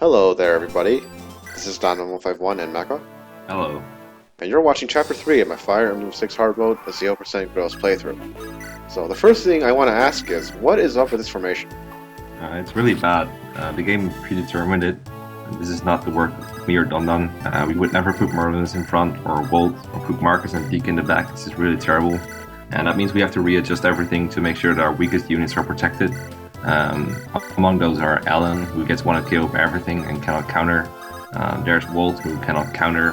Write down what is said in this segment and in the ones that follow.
Hello there, everybody. This is Don151 and Mekkah, Hello. and you're watching Chapter 3 of my Fire Emblem 6 hard mode, the 0% Gross playthrough. So the first thing I want to ask is, what is up with this formation? It's really bad. The game predetermined it. This is not the work of me or Dun. We would never put Merlinus in front, or Volt, or put Marcus and Deke in the back. This is really terrible. And that means we have to readjust everything to make sure that our weakest units are protected. Among those are Alan, who gets 1 KO for everything and cannot counter. There's Volt, who cannot counter.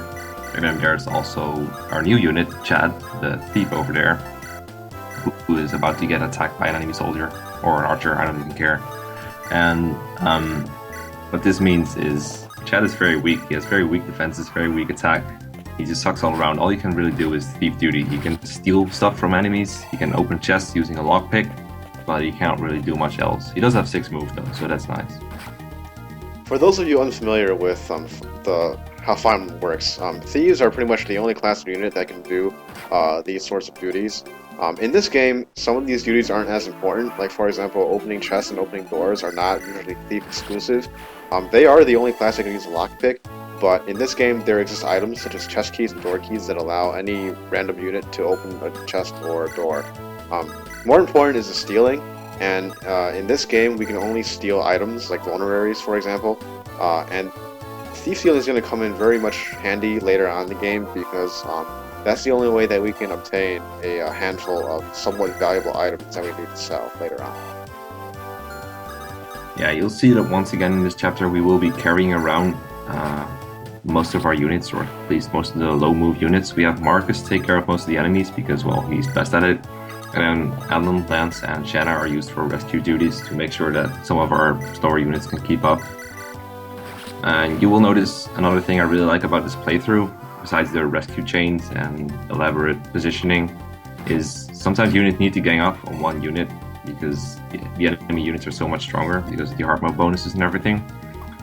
And then there's also our new unit, Chad, the thief over there, who is about to get attacked by an enemy soldier or an archer, I don't even care. And what this means is Chad is very weak. He has very weak defenses, very weak attack. He just sucks all around. All he can really do is thief duty. He can steal stuff from enemies. He can open chests using a lockpick, but he can't really do much else. He does have 6 moves though, so that's nice. For those of you unfamiliar with how Fire Emblem works, thieves are pretty much the only class of unit that can do these sorts of duties. In this game, some of these duties aren't as important. Like, for example, opening chests and opening doors are not usually thief exclusive. They are the only class that can use a lockpick, but in this game there exist items such as chest keys and door keys that allow any random unit to open a chest or a door. More important is the stealing, and in this game we can only steal items like vulneraries, for example, and thief stealing is going to come in very much handy later on in the game because that's the only way that we can obtain a handful of somewhat valuable items that we need to sell later on. Yeah, you'll see that once again in this chapter we will be carrying around most of our units, or at least most of the low move units. We have Marcus take care of most of the enemies because, well, he's best at it. And then Alan, Lance, and Shanna are used for rescue duties to make sure that some of our slower units can keep up. And you will notice another thing I really like about this playthrough, besides the rescue chains and elaborate positioning, is sometimes units need to gang up on one unit because the enemy units are so much stronger because of the hard mode bonuses and everything.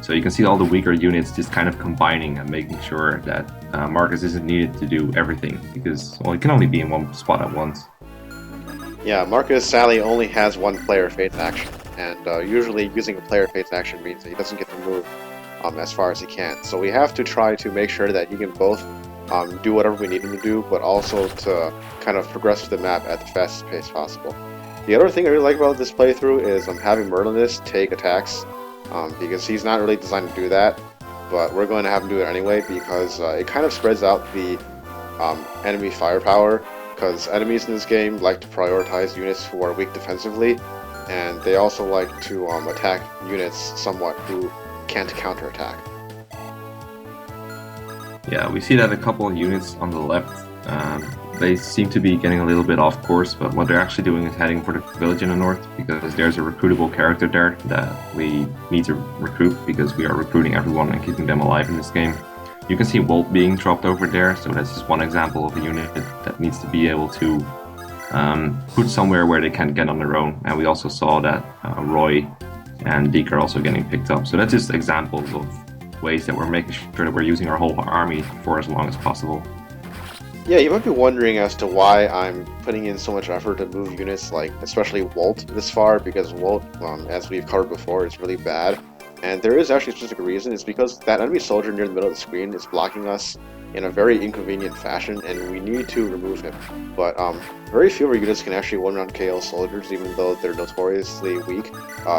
So you can see all the weaker units just kind of combining and making sure that Marcus isn't needed to do everything because, well, he can only be in one spot at once. Yeah, Marcus sadly only has one player faith action, and usually using a player faith action means that he doesn't get to move as far as he can. So we have to try to make sure that he can both do whatever we need him to do, but also to kind of progress through the map at the fastest pace possible. The other thing I really like about this playthrough is having Merlinus take attacks, because he's not really designed to do that, but we're going to have him do it anyway because it kind of spreads out the enemy firepower, because enemies in this game like to prioritize units who are weak defensively, and they also like to attack units somewhat who can't counterattack. Yeah, we see that a couple of units on the left, they seem to be getting a little bit off course, but what they're actually doing is heading for the village in the north because there's a recruitable character there that we need to recruit because we are recruiting everyone and keeping them alive in this game. You can see Volt being dropped over there, so that's just one example of a unit that needs to be able to put somewhere where they can't get on their own. And we also saw that Roy and Deke are also getting picked up. So that's just examples of ways that we're making sure that we're using our whole army for as long as possible. Yeah, you might be wondering as to why I'm putting in so much effort to move units, like especially Volt, this far, because Volt, as we've covered before, is really bad. And there is actually a specific reason. It's because that enemy soldier near the middle of the screen is blocking us in a very inconvenient fashion, and we need to remove him. But very few of our units can actually one-round KO soldiers, even though they're notoriously weak,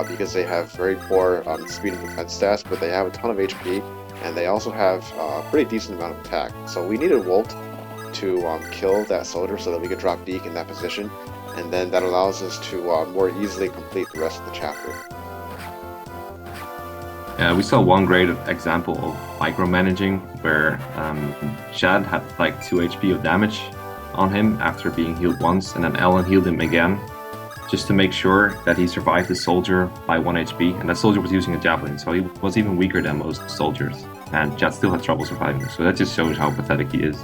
because they have very poor speed and defense stats, but they have a ton of HP, and they also have a pretty decent amount of attack. So we needed Volt to kill that soldier so that we could drop Deke in that position, and then that allows us to more easily complete the rest of the chapter. We saw one great example of micromanaging where Chad had like 2 HP of damage on him after being healed once, and then Alan healed him again just to make sure that he survived the soldier by 1 HP, and that soldier was using a javelin, so he was even weaker than most soldiers, and Chad still had trouble surviving, so that just shows how pathetic he is.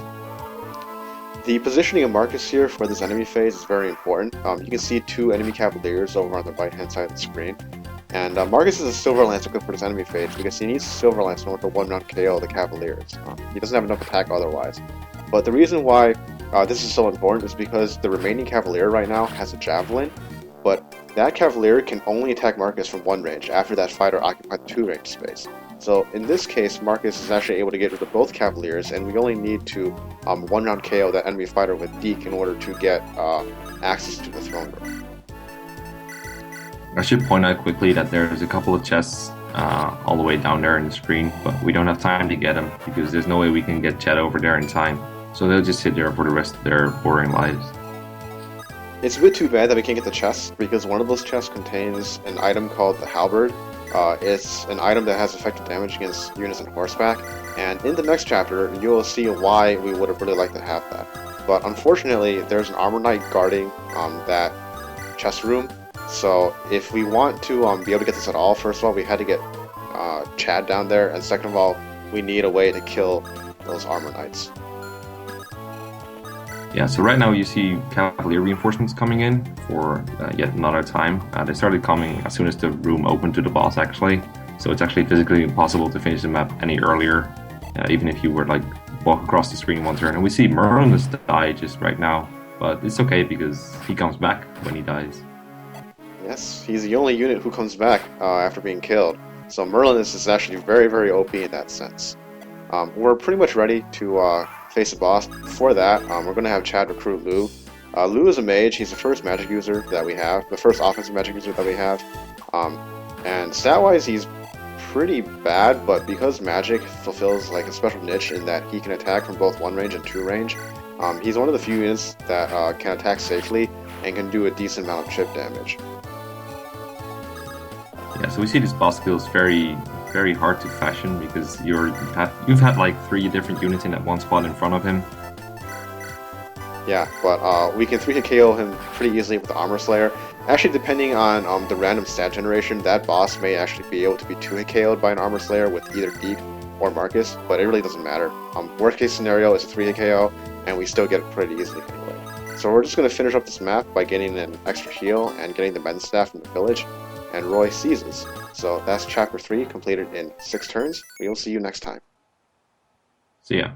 The positioning of Marcus here for this enemy phase is very important. You can see 2 enemy cavaliers over on the right hand side of the screen. And Marcus is a Silver Lance equipped for this enemy phase because he needs Silver Lance in order to one-round KO the Cavaliers. He doesn't have enough attack otherwise. But the reason why this is so important is because the remaining Cavalier right now has a Javelin, but that Cavalier can only attack Marcus from one range after that fighter occupied the two range space. So in this case, Marcus is actually able to get rid of both Cavaliers, and we only need to one-round KO that enemy fighter with Deke in order to get access to the throne room. I should point out quickly that there's a couple of chests all the way down there in the screen, but we don't have time to get them because there's no way we can get Chet over there in time. So they'll just sit there for the rest of their boring lives. It's a bit too bad that we can't get the chests, because one of those chests contains an item called the Halberd. It's an item that has effective damage against units on horseback, and in the next chapter, you'll see why we would have really liked to have that. But unfortunately, there's an armor knight guarding that chest room, so if we want to be able to get this at all, first of all, we had to get Chad down there, and second of all, we need a way to kill those armor knights. Yeah, so right now you see Cavalier reinforcements coming in for yet another time. They started coming as soon as the room opened to the boss, actually. So it's actually physically impossible to finish the map any earlier, even if you were like walk across the screen one turn. And we see Merlin has died just right now, but it's okay because he comes back when he dies. Yes, he's the only unit who comes back after being killed. So Merlin is actually very, very OP in that sense. We're pretty much ready to face a boss. Before that, we're going to have Chad recruit Lou. Lou is a mage. He's the first magic user that we have, the first offensive magic user that we have. And stat-wise, he's pretty bad, but because magic fulfills like a special niche in that he can attack from both one range and two range, he's one of the few units that can attack safely and can do a decent amount of chip damage. Yeah, so we see this boss skill is very hard to fashion because you've had like 3 different units in that one spot in front of him. Yeah, but we can 3-hit KO him pretty easily with the Armorslayer. Actually, depending on the random stat generation, that boss may actually be able to be 2-hit KO'd by an Armorslayer with either Deke or Marcus, but it really doesn't matter. Worst case scenario is a 3-hit KO, and we still get it pretty easily anyway. So we're just going to finish up this map by getting an extra heal and getting the men's staff from the village, and Roy seizes. So that's chapter 3 completed in 6 turns. We will see you next time. See ya.